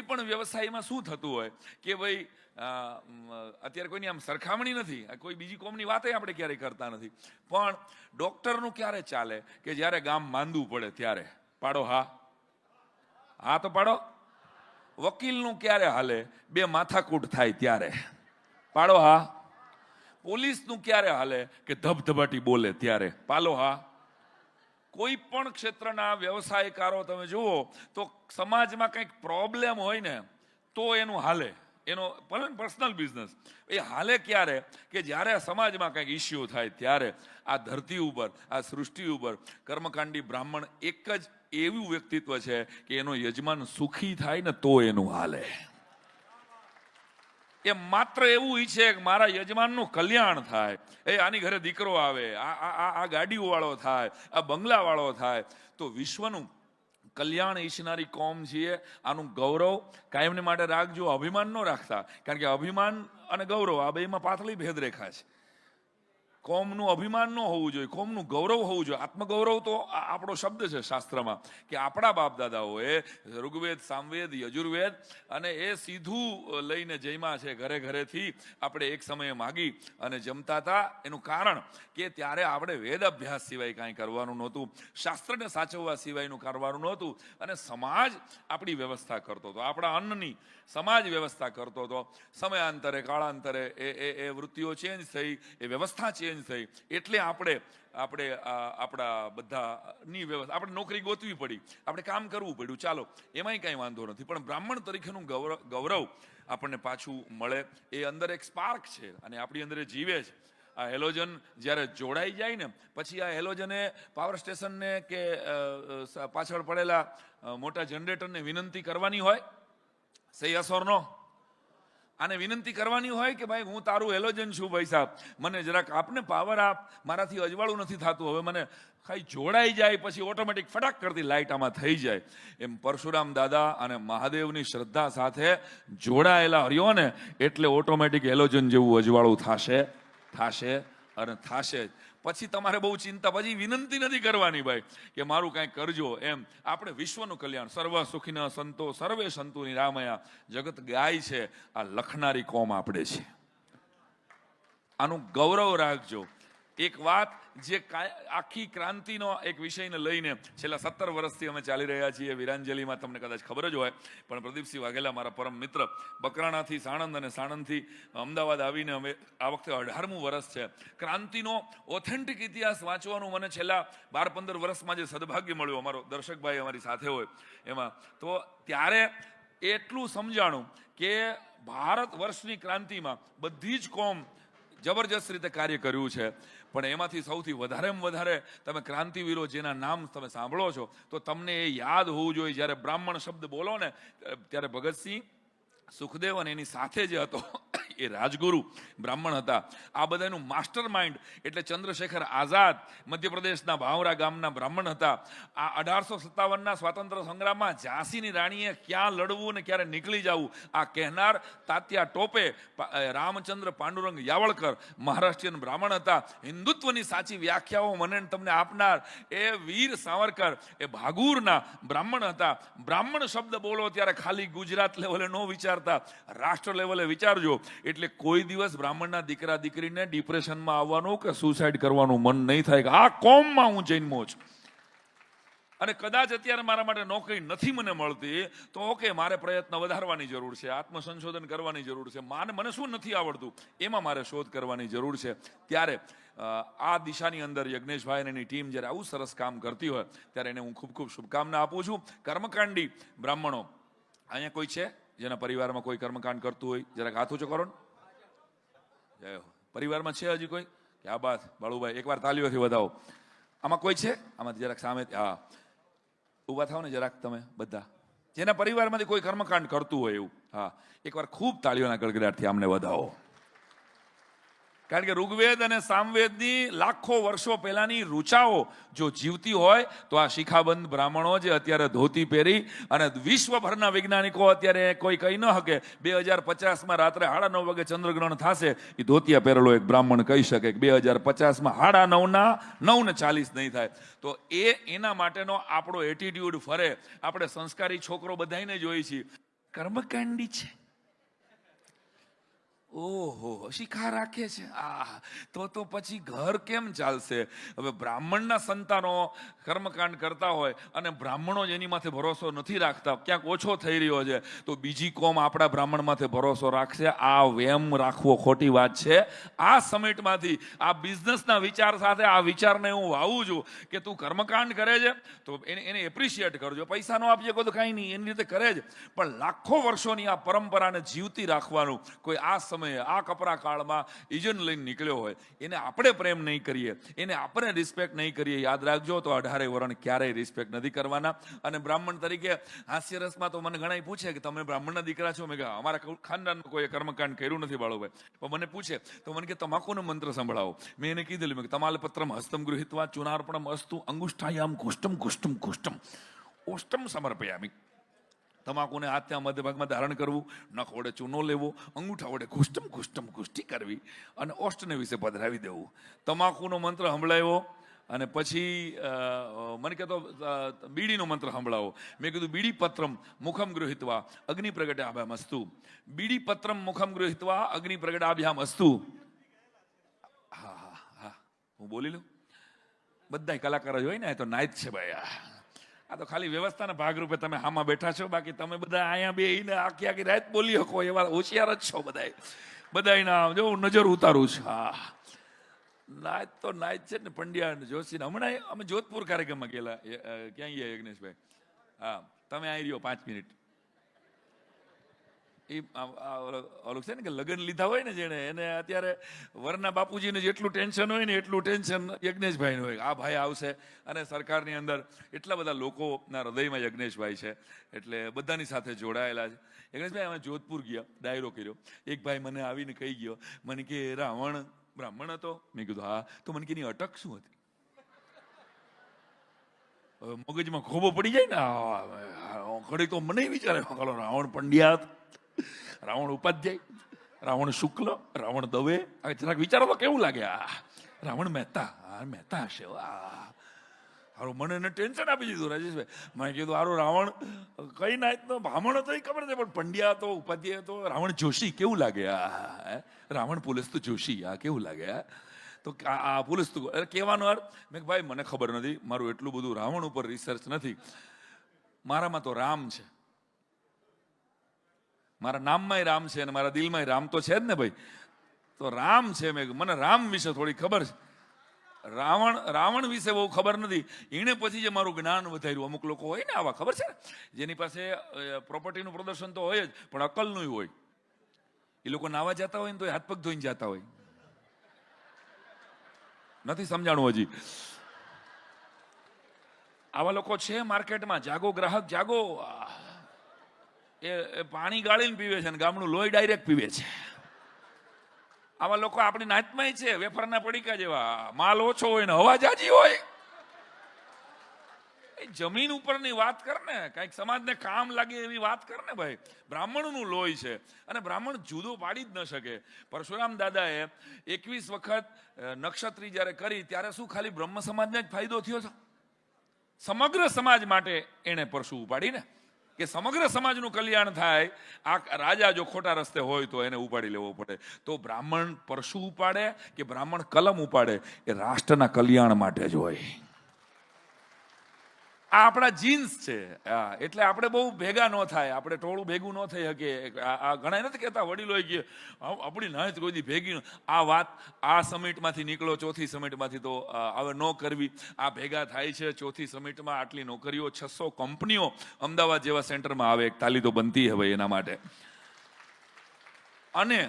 પણ વ્યવસાયમાં શું થતું હોય કે ભાઈ અત્યારે કોઈની આમ સરખામણી નથી, કોઈ બીજી કોમની વાતે આપણે ક્યારેય કરતા નથી, પણ ડોક્ટરનું ક્યારે ચાલે કે જ્યારે ગામ માંદવું પડે ત્યારે પાડો હા, હા તો પાડો. વકીલનું ક્યારે હાલે બે માથાકૂટ થાય ત્યારે પાડો હા. પોલીસનું ક્યારે હાલે કે ધબધબાટી બોલે ત્યારે પાલો હા. કોઈ પણ ક્ષેત્રના વ્યવસાયકારો તમે જુઓ તો સમાજમાં કંઈક પ્રોબ્લેમ હોય ને તો એનું હાલે, એનો પર્સનલ બિઝનેસ એ હાલે ક્યારે કે જ્યારે સમાજમાં કંઈક ઇસ્યુ થાય ત્યારે. આ ધરતી ઉપર, આ સૃષ્ટિ ઉપર કર્મકાંડી બ્રાહ્મણ એક જ એવું વ્યક્તિત્વ છે કે એનો યજમાન સુખી થાય ને તો એનું હાલે. એ માત્ર એવું ઈચ્છે કે મારા યજમાનનું કલ્યાણ થાય, એ આની ઘરે દીકરો આવે, આ ગાડીઓ વાળો થાય, આ બંગલા વાળો થાય, તો વિશ્વનું કલ્યાણ ઈચ્છનારી કોમ છીએ. આનું ગૌરવ કાયમને માટે રાખજો, અભિમાન ન રાખતા, કારણ કે અભિમાન અને ગૌરવ આ બેમાં પાતળી ભેદરેખા છે. કોમનું અભિમાન ન હોવું જોઈએ, કોમનું ગૌરવ હોવું જોઈએ. આત્મગૌરવ તો આપણો શબ્દ છે શાસ્ત્રમાં કે આપણા બાપ દાદાઓએ ઋગ્વેદ, સામવેદ, યજુર્વેદ અને એ સીધું લઈને જમ્યા છે ઘરે ઘરેથી. આપણે એક સમયે માગી અને જમતા હતા. એનું કારણ કે ત્યારે આપણે વેદ અભ્યાસ સિવાય કાંઈ કરવાનું નહોતું, શાસ્ત્રને સાચવવા સિવાયનું કરવાનું નહોતું, અને સમાજ આપણી વ્યવસ્થા કરતો હતો, આપણા અન્નની સમાજ વ્યવસ્થા કરતો હતો. સમયાંતરે કાળાંતરે એ વૃત્તિઓ ચેન્જ થઈ, એ વ્યવસ્થા ચેન્જ થઈ, એટલે આપણે આપણા બધાની વ્યવસ્થા, આપણે નોકરી ગોતવી પડી, આપણે કામ કરવું પડ્યું. ચાલો, એમાંય કાંઈ વાંધો નથી, પણ બ્રાહ્મણ તરીકેનું ગૌરવ આપણને પાછું મળે. એ અંદર એક સ્પાર્ક છે અને આપણી અંદર એ જીવે છે. આ હેલોજન જ્યારે જોડાઈ જાય ને પછી આ હેલોજને પાવર સ્ટેશનને કે પાછળ પડેલા મોટા જનરેટરને વિનંતી કરવાની હોય, સહી અસરનો આને વિનંતી કરવાની હોય કે ભાઈ હું તારું હેલોજન છું, ભાઈ સાહેબ મને જરાક આપને પાવર આપ, મારાથી અજવાળું નથી થતું, હવે મને ખાલી જોડાઈ જાય પછી ઓટોમેટિક ફટાક કરતી લાઇટ આમાં થઈ જાય. એમ પરશુરામ દાદા અને મહાદેવની શ્રદ્ધા સાથે જોડાયેલા હર્યો ને એટલે ઓટોમેટિક હેલોજન જેવું અજવાળું થશે અને થશે જ. પછી તમારે બહુ ચિંતા, પછી વિનંતી નથી કરવાની ભાઈ કે મારું કાંઈ કરજો. એમ આપણે વિશ્વનું કલ્યાણ, સર્વ સુખીના સંતો સર્વે સંતુ નિરામયા, જગત ગાય છે, આ લખનારી કોમ આપણે છે. આનું ગૌરવ રાખજો. એક વાત જે આખી ક્રાંતિનો એક વિષયને લઈને છેલ્લા 17 વર્ષથી અમે ચાલી રહ્યા છીએ વીરાંજલિમાં, તમને કદાચ ખબર જ હોય, પણ પ્રદીપસિંહ વાઘેલા મારા પરમ મિત્ર, બકરાણાથી સાણંદ અને સાણંદથી અમદાવાદ આવીને અમે આ વખતે 18મું વર્ષ છે. ક્રાંતિનો ઓથેન્ટિક ઇતિહાસ વાંચવાનું મને છેલ્લા 12-15 વર્ષમાં જે સદભાગ્ય મળ્યું, અમારો દર્શકભાઈ અમારી સાથે હોય એમાં, તો ત્યારે એટલું સમજાણું કે ભારત વર્ષની ક્રાંતિમાં બધી જ કોમ જબરજસ્ત રીતે કાર્ય કર્યું છે, પણ એમાંથી સૌથી વધારેમાં વધારે તમે ક્રાંતિવીરો જેના નામ તમે સાંભળો છો તો તમને એ યાદ હોવું જોઈએ. જ્યારે બ્રાહ્મણ શબ્દ બોલો ને ત્યારે ભગતસિંહ, સુખદેવ અને એની સાથે જે હતો એ રાજગુરુ બ્રાહ્મણ હતા. આ બધાનું માસ્ટર માઇન્ડ એટલે ચંદ્રશેખર આઝાદ મધ્યપ્રદેશના ભાવરા ગામના બ્રાહ્મણ હતા. આ 1857ના સ્વાતંત્ર્ય સંગ્રામમાં ઝાંસીની રાણીએ ક્યાં લડવું ને ક્યારે નીકળી જવું આ કહેનાર તાત્યા ટોપે, રામચંદ્ર પાંડુરંગ યાવળકર મહારાષ્ટ્રીયન બ્રાહ્મણ હતા. હિન્દુત્વની સાચી વ્યાખ્યાઓ મને તમને આપનાર એ વીર સાવરકર એ ભાગુરના બ્રાહ્મણ હતા. બ્રાહ્મણ શબ્દ બોલો ત્યારે ખાલી ગુજરાત લેવલે ન વિચારતા, રાષ્ટ્ર લેવલે વિચારજો. એટલે કોઈ દિવસ બ્રાહ્મણના દીકરા દીકરીને ડિપ્રેશનમાં આવવાનું કે સુસાઇડ કરવાનું મન નહીં થાય કે આ કોમમાં હું જન્મો છું. અને કદાચ અત્યારે મારા માટે નોકરી નથી મને મળતી તો ઓકે, મારે પ્રયત્ન વધારવાની જરૂર છે, આત્મસંશોધન કરવાની જરૂર છે, મને શું નથી આવડતું એમાં મારે શોધ કરવાની જરૂર છે. ત્યારે આ દિશાની અંદર યજ્ઞેશભાઈ અને એની ટીમ જ્યારે આવું સરસ કામ કરતી હોય ત્યારે એને હું ખૂબ ખૂબ શુભકામના આપું છું. કર્મકાંડી બ્રાહ્મણો અહીંયા કોઈ છે જેના પરિવારમાં કોઈ કર્મકાંડ કરતું હોય? જરાક હાથ ઊંચો કરો ને. જય હો. પરિવારમાં છે હજી કોઈ? ક્યાં બાત બાળુભાઈ, એકવાર તાલીઓથી વધાવો. આમાં કોઈ છે? આમાંથી જરાક સામે, હા ઊભા થાવ ને જરાક તમે બધા, જેના પરિવારમાંથી કોઈ કર્મકાંડ કરતું હોય એવું. હા, એકવાર ખૂબ તાળીઓના ગડગડાટથી આમને વધાવો. કારણ કે ઋગ્વેદ અને સામવેદની લાખો વર્ષો પહેલાની ઋચાઓ જો જીવતી હોય તો આ શિખાબંધ બ્રાહ્મણો જે અત્યારે ધોતી પહેરી અને વિશ્વભરના વૈજ્ઞાનિકો અત્યારે કોઈ કહી ન શકે 2050માં રાત્રે 9:30 વાગે ચંદ્રગ્રહણ થશે, એ ધોતિયા પહેરેલો એક બ્રાહ્મણ કહી શકે કે 2050માં 9:40 નહીં થાય. તો એના માટેનો આપણો એટીટ્યુડ ફરે. આપણે સંસ્કારી છોકરો બધાને જોઈએ છીએ, કર્મકાંડી છે. ઓહો, શિખા રાખે છે. તો પછી ઘર કેમ ચાલશે? હવે બ્રાહ્મણના સંતાનો કર્મકાંડ કરતા હોય અને બ્રાહ્મણો જ એની માથે ભરોસો નથી રાખતા, ક્યાંક ઓછો થઈ રહ્યો છે, તો બીજી કોમ આપણા બ્રાહ્મણ માથે ભરોસો રાખશે? આ વેમ રાખવો ખોટી વાત છે. આ સમિટમાંથી આ બિઝનેસના વિચાર સાથે આ વિચારને હું વાવું છું કે તું કર્મકાંડ કરે છે તો એને એપ્રિશિએટ કરજો. પૈસા નો આપજે કોઈ તો કાંઈ નહીં, એની રીતે કરે જ, પણ લાખો વર્ષોની આ પરંપરાને જીવતી રાખવાનું કોઈ આ સમય આ કપરા કાળમાં ઇજન લઈને નીકળ્યો હોય એને આપણે પ્રેમ નહીં કરીએ, એને આપણે રિસ્પેક્ટ નહીં કરીએ, યાદ રાખજો તો 18 વરણ ક્યારેય રિસ્પેક્ટ નથી કરવાના. અને બ્રાહ્મણ તરીકે હાસ્યરસમાં તો મને ઘણા પૂછે કે તમે બ્રાહ્મણના દીકરા છો. મેં કહ્યું અમારા ખાનદાનમાં કોઈ કર્મકાંડ કર્યું નથી બાળુભાઈ. પણ મને પૂછે તો મને કે તમાકુનો મંત્ર સંભળાવો. મેં એને કીધેલું મેં તમાલપત્રમ હસ્તમ ગૃહીત્વા ચુનાર્પણમ અસ્તુ અંગુષ્ઠાયામ ઘુષ્ટમ ઘુષ્ટમ ઘુષ્ટમ ઓષ્ટમ સમર્પયામિ. તમાકુને હાથના મધ્ય ભાગમાં ધારણ કરવું, નખ વડે ચૂનો લેવો, અંગૂઠા વડે ઘુષ્ટમ ઘુષ્ટમ ઘુષ્ટી કરવી અને ઓષ્ટને વિશે પધરાવી દેવું. તમાકુનો મંત્ર સંભળાવ્યો અને પછી મને કહેતો બીડીનો મંત્ર સંભળાવો. મેં કીધું બીડી પત્રમ મુખમ ગૃહીત્વા અગ્નિ પ્રગટાભ્યામ અસ્તુ. બીડી પત્રમ મુખમ ગૃહીત્વા અગ્નિ પ્રગટાભ્યામ અસ્તુ. હા હું બોલી લઉં. બધા કલાકાર જ હોય ને, તો નાયત છે ભાઈ. આ તો ખાલી વ્યવસ્થાના ભાગરૂપે તમે આમાં બેઠા છો, બાકી તમે બધા અહીંયા બેહીને આખી આખી રાત બોલી શકો એવા હોશિયાર જ છો બધા. બધાના જો નજર ઉતારું છું. નાયત તો નાયત છે ને, પંડ્યા જોશી. હમણાં અમે જોધપુર કાર્યક્રમમાં ગયેલા. ક્યાં ગયા યજ્ઞેશભાઈ? હા, તમે આવી રહ્યો 5 મિનિટ. એ ઓલું છે ને કે લગ્ન લીધા હોય ને જેને, એને અત્યારે વરના બાપુજીને જેટલું ટેન્શન હોય ને એટલું ટેન્શન યજ્ઞેશભાઈનું હોય. આ ભાઈ આવશે અને સરકારની અંદર એટલા બધા લોકોના હૃદયમાં યજ્ઞેશભાઈ છે, એટલે બધાની સાથે જોડાયેલા છે. યજ્ઞેશભાઈ અમે જોધપુર ગયા, ડાયરો કર્યો. એક ભાઈ મને આવીને કહી ગયો, મને કે રાવણ બ્રાહ્મણ હતો. મેં કીધું હા. તો મને કે એની અટક શું હતી? મગજમાં ખોબો પડી જાય ને ઘડી તો મને વિચારે રાવણ પંડ્યા, રાવણ ઉપાધ્યાય, રાવણ શુક્લ, રાવણ દવે. જરાક વિચારો તો કેવું લાગે. રાવણ મહેતા, મહેતા હશે. હારું મને એને ટેન્શન આપી દીધું રાજેશભાઈ. મેં કીધું હારું રાવણ કઈ નાયત નો બ્રાહ્મણ હતો એ ખબર છે, પણ પંડ્યા હતો, ઉપાધ્યાય હતો. રાવણ જોશી કેવું લાગે? રાવણ પોલીસ તો જોશી, કેવું લાગે? તો આ પોલીસ તો કહેવાનો અર્થ મેં ભાઈ મને ખબર નથી, મારું એટલું બધું રાવણ ઉપર રિસર્ચ નથી. મારામાં તો રામ છે, મારા નામમાં રામ છે અને મારા દિલમાં રામ તો છે જ ને ભાઈ. તો રામ છે. મને રામ વિશે થોડી ખબર છે, રાવણ વિશે બહુ ખબર નથી. એને પછી જે મારું જ્ઞાન વધાર્યું. અમુક લોકો હોય ને આવા, ખબર છે ને, જેની પાસે પ્રોપર્ટીનું પ્રદર્શન તો હોય જ પણ અકલનું હોય. એ લોકો નાવા જતા હોય ને તો હાથ પગ ધોઈને જતા હોય. નથી સમજાણું હજી. આવા લોકો છે માર્કેટમાં. જાગો ગ્રાહક જાગો. એ પાણી ગાળીને પીવે છે અને ગામનું લોહી ડાયરેક્ટ પીવે છે. આવા લોકો આપણી નાતમાં છે, વેફરના પડીકા જેવા. માલ ઓછો હોય ને હવા જાજી હોય. જમીન ઉપરની વાત કર ને, કઈક સમાજને કામ લાગે એવી વાત કર ને ભાઈ. બ્રાહ્મણનું લોહી છે અને બ્રાહ્મણ જુદો પાડી જ ન શકે. પરશુરામ દાદાએ 21 વખત નક્ષત્રી જ્યારે કરી ત્યારે શું ખાલી બ્રહ્મ સમાજને જ ફાયદો થયો છે? સમગ્ર સમાજ માટે એને પરશુ ઉપાડીને કે સમગ્ર સમાજનું કલ્યાણ થાય. આ રાજા જો ખોટા રસ્તે હોય તો એને ઉપાડી લેવો પડે. તો બ્રાહ્મણ પરશુ ઉપાડે કે બ્રાહ્મણ કલમ ઉપાડે, એ રાષ્ટ્રના કલ્યાણ માટે જ હોય. આ આપણા જીન્સ છે. એટલે આપણે બહુ ભેગા ન થાય, આપણે ટોળું ભેગું ન થઈ શકીએ. આ ઘણા નથી કહેતા વડીલોએ કે આપણી નાયત કોઈ દી ભેગી. આ વાત આ સમિટમાંથી નીકળો, ચોથી સમિટમાંથી, તો હવે ન કરવી. આ ભેગા થાય છે ચોથી સમિટમાં. આટલી નોકરીઓ, 600 કંપનીઓ અમદાવાદ જેવા સેન્ટરમાં આવે. એક તાલી તો બનતી હવે એના માટે. અને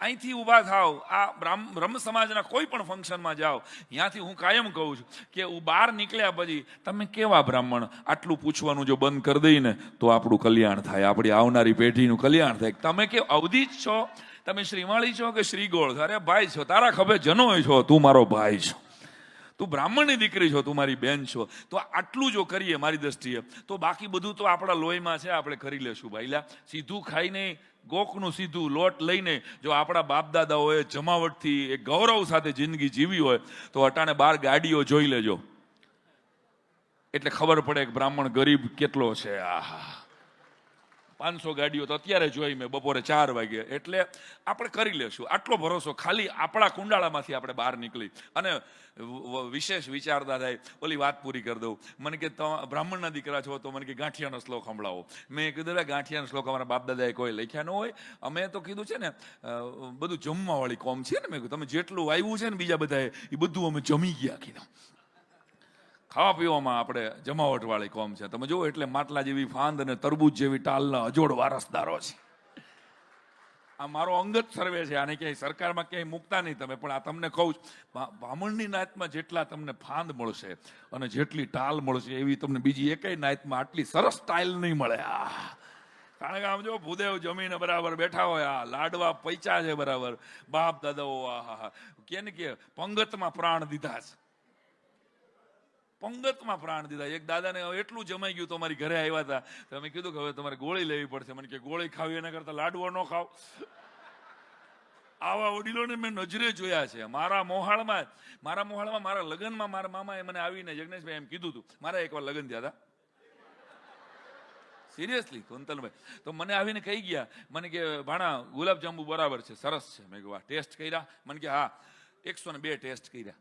અહીંથી ઊભા થાવ, આ બ્રહ્મ સમાજના કોઈ પણ ફંક્શનમાં જાઓ, ત્યાંથી હું કાયમ કહું છું કે બહાર નીકળ્યા પછી તમે કેવા બ્રાહ્મણ, આટલું પૂછવાનું જો બંધ કરી દઈને તો આપણું કલ્યાણ થાય, આપણી આવનારી પેઢીનું કલ્યાણ થાય. તમે કે અવધિ જ છો, તમે શ્રીમાળી છો કે શ્રીગોળ? અરે ભાઈ છો, તારા ખભે જનોય છો, તું મારો ભાઈ છો, તું બ્રાહ્મણની દીકરી છો, તું મારી બેન છો. તો આટલું જો કરીએ મારી દ્રષ્ટિએ, તો બાકી બધું તો આપણા લોહીમાં છે, આપણે કરી લેશું ભાઈલા. સીધું ખાઈને, ગોખનું સીધું લોટ લઈને જો આપણા બાપ દાદાઓએ જમાવટથી એક ગૌરવ સાથે જિંદગી જીવી હોય તો અટાણે 12 ગાડીઓ જોઈ લેજો એટલે ખબર પડે કે બ્રાહ્મણ ગરીબ કેટલો છે. 500 ગાડીઓ તો અત્યારે જોઈ મેં બપોરે 4 વાગે. એટલે આપણે કરી લેશું આટલો ભરોસો. ખાલી આપણા કુંડાળામાંથી આપણે બહાર નીકળી અને વિશેષ વિચારતા થાય. ઓલી વાત પૂરી કરી દઉં. મને કે બ્રાહ્મણના દીકરા છો તો મને કે ગાંઠિયાનો શ્લોક સંભળાવો. મેં કીધું ગાંઠિયાનો શ્લોક અમારા બાપ દાદાએ કોઈ લખ્યા ન હોય. અમે તો કીધું છે ને બધું જમવાવાળી કોમ છે ને. મેં કીધું તમે જેટલું આવ્યું છે ને બીજા બધાએ એ બધું અમે જમી ગયા કીધું. ખાવા પીવામાં આપણે જમાવટ વાળી કોમ છે. તમે જુઓ એટલે માટલા જેવી ફાંદ અને તરબૂચ જેવી ટાલના અજોડ વારસદારો છે. આ મારો અંગત સર્વે છે. આને ક્યાંય સરકારમાં ક્યાંય મૂકતા નહીં તમે. પણ આ તમને કહું બ્રાહ્મણની નાતમાં જેટલા તમને ફાંદ મળશે અને જેટલી ટાલ મળશે એવી તમને બીજી એકેય નાતમાં આટલી સરસ ટાઇલ નહીં મળે. કારણ કે આમ જો ભૂદેવ જમીને બરાબર બેઠા હોય. આ લાડવા પૈચા છે બરાબર. બાપ દાદાઓ આહા કે ને કે પંગતમાં પ્રાણ દીધા છે. પંગતમાં પ્રાણ દીધા. એક દાદાને એટલું જમાઈ ગયું તો અમારી ઘરે આવ્યા હતા. તમે કીધું કે હવે તમારે ગોળી લેવી પડશે. મને કે ગોળી ખાવી એના કરતા લાડવો ન ખાવ. આવા વડીલોને મેં નજરે જોયા છે. મારા મોહાળમાં મારા લગ્નમાં મારા મામાએ મને આવીને જગનેશભાઈ એમ કીધું હતું. મારા એકવાર લગ્ન થયા હતા સિરિયસલી કુંતલભાઈ. તો મને આવીને કહી ગયા મને કે ભાણા ગુલાબજાંબુ બરાબર છે સરસ છે. મેં કીધું ટેસ્ટ કર્યા. મને કે હા 102 ટેસ્ટ કર્યા.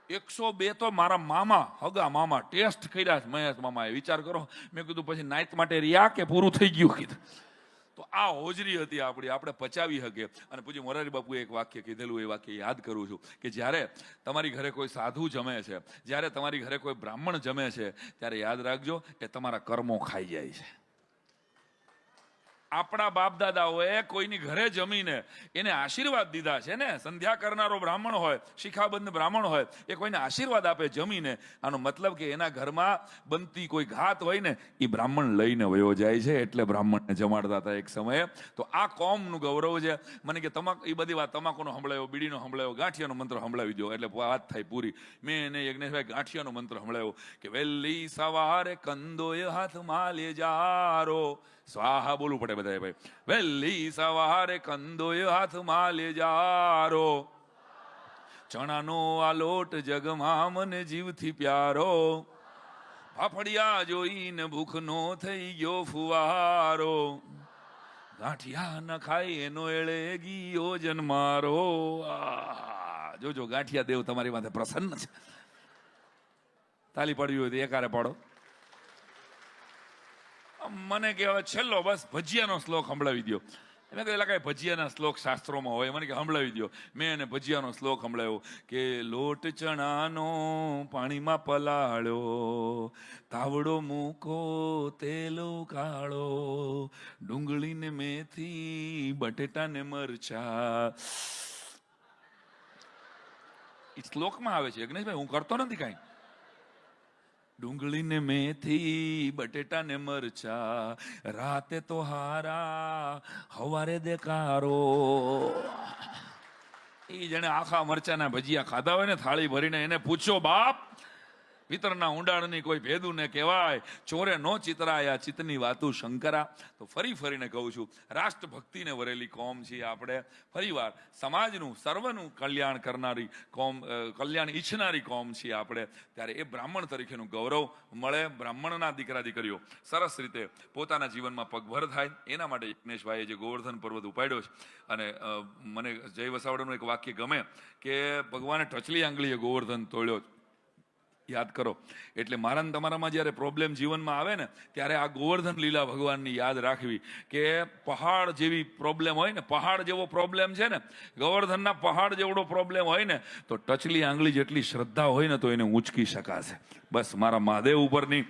102 તો મારા મામા હગા મામા ટેસ્ટ કર્યા છે મહેશ મામાએ. વિચાર કરો. મેં કીધું પછી નાઈટ માટે રહ્યા કે પૂરું થઈ ગયું કીધું. તો આ હોજરી હતી આપણી. આપણે પચાવી શકીએ. અને પૂજ્ય મોરારી બાપુએ એક વાક્ય કીધેલું એ વાક્ય યાદ કરું છું કે જ્યારે તમારી ઘરે કોઈ સાધુ જમે છે, જ્યારે તમારી ઘરે કોઈ બ્રાહ્મણ જમે છે, ત્યારે યાદ રાખજો એ તમારા કર્મો ખાઈ જાય છે. આપણા બાપ દાદાઓએ કોઈની ઘરે જમીને એને આશીર્વાદ દીધા છે ને. સંધ્યા કરનારો બ્રાહ્મણ હોય, શિખાબંધ બ્રાહ્મણ હોય, એ કોઈને આશીર્વાદ આપે જમીને. આનો મતલબ કે એના ઘરમાં બનતી કોઈ ઘાત હોય ને એ બ્રાહ્મણ લઈને વયો જાય છે. એટલે બ્રાહ્મણને જમાડતા હતા એક સમયે. તો આ કોમનું ગૌરવ છે. મને કે એ બધી વાત તમાકુનો સંભળાયો, બીડીનો સંભળાયો, ગાંઠિયાનો મંત્ર સંભળાવી દો એટલે વાત થાય પૂરી. મેં એને યજ્ઞેશભાઈ ગાંઠિયાનો મંત્ર સંભળાયો કે વહેલી સવારે કંદોય હાથમાં લેજારો. સ્વાહા બોલવું પડે બધા ભાઈ. વહેલી સવારે કંદોય હાથમાં લેજારો. ચણાનો આ લોટ જગમાં મને જીવથી પ્યારો. ફાફડિયા જોઈને ભૂખનો થઈ ગયો ફુવારો. ગાંઠિયા ન ખાઈ એનો એળે ગયો જન્મારો. જોજો ગાંઠિયા દેવ તમારી માથે પ્રસન્ન છે. તાલી પાડવી હોય તો એકારે પાડો. મને કે હવે છેલ્લો બસ ભજીયાનો શ્લોક સંભળાવી દો. મેં કહ્યું કઈ ભજીયાના શ્લોક શાસ્ત્રોમાં હોય. મને કે સંભળાવી દો. મેં એને ભજીયાનો શ્લોક સંભળાવ્યો કે લોટ ચણાનો પાણીમાં પલાળ્યો, તાવડો મૂકો તેલો કાળો, ડુંગળી ને મેથી બટેટા ને મરચા. એ શ્લોકમાં આવે છે યજ્ઞેશભાઈ, હું કરતો નથી કાંઈ. ડુંગળી ને મેથી બટેટા ને મરચા, રાતે તો હારા હવારે દેકારો. એ જેને આખા મરચાના ભજીયા ખાધા હોય ને થાળી ભરીને એને પૂછો બાપ પિતરના ઊંડાણની કોઈ ભેદું ને કહેવાય. ચોરે નો ચિતરાયા ચિતની વાતું શંકરા. તો ફરી ફરીને કહું છું રાષ્ટ્રભક્તિને વરેલી કોમ છીએ આપણે. ફરીવાર સમાજનું સર્વનું કલ્યાણ કરનારી કોમ, કલ્યાણ ઈચ્છનારી કોમ છીએ આપણે. ત્યારે એ બ્રાહ્મણ તરીકેનું ગૌરવ મળે. બ્રાહ્મણના દીકરા દીકરીઓ સરસ રીતે પોતાના જીવનમાં પગભર થાય એના માટે યજ્ઞેશભાઈએ જે ગોવર્ધન પર્વત ઉપાડ્યો છે. અને મને જય વસાવડાનું એક વાક્ય ગમે કે ભગવાને ટચલી આંગળીએ ગોવર્ધન તોડ્યો. યાદ કરો. એટલે મારા તમારામાં જ્યારે પ્રોબ્લેમ જીવનમાં આવે ને ત્યારે આ ગોવર્ધન લીલા ભગવાનની યાદ રાખવી કે પહાડ જેવી પ્રોબ્લેમ હોય ને, પહાડ જેવો પ્રોબ્લેમ છે ને, ગોવર્ધનના પહાડ જેવડો પ્રોબ્લેમ હોય ને તો ટચલી આંગળી જેટલી શ્રદ્ધા હોય ને તો એને ઊંચકી શકાશે. બસ મારા મહાદેવ ઉપરની,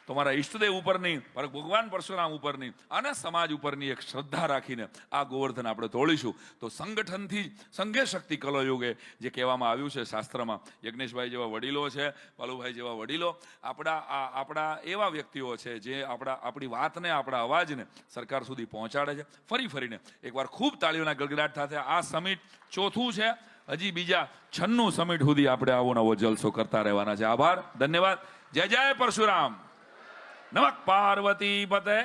તમારા ઈષ્ટદેવ ઉપરની, ભગવાન પરશુરામ ઉપરની અને સમાજ ઉપરની એક શ્રદ્ધા રાખીને આ ગોવર્ધન આપણે તોડીશું તો સંગઠનથી સંઘે શક્તિ કલયુગે જે કહેવામાં આવ્યું છે શાસ્ત્રમાં. યજ્ઞેશભાઈ જેવા વડીલો છે, પાલુભાઈ જેવા વડીલો આપણા એવા વ્યક્તિઓ છે જે આપણી વાતને, આપણા અવાજને સરકાર સુધી પહોંચાડે છે. ફરી ફરીને એકવાર ખૂબ તાળીઓના ગડગડાટ સાથે આ સમિટ ચોથું છે. હજી બીજા 96 સમિટ સુધી આપણે આવો નવો જલસો કરતા રહેવાના છે. આભાર, ધન્યવાદ. જય જય પરશુરામ. નમઃ પાર્વતી પતે.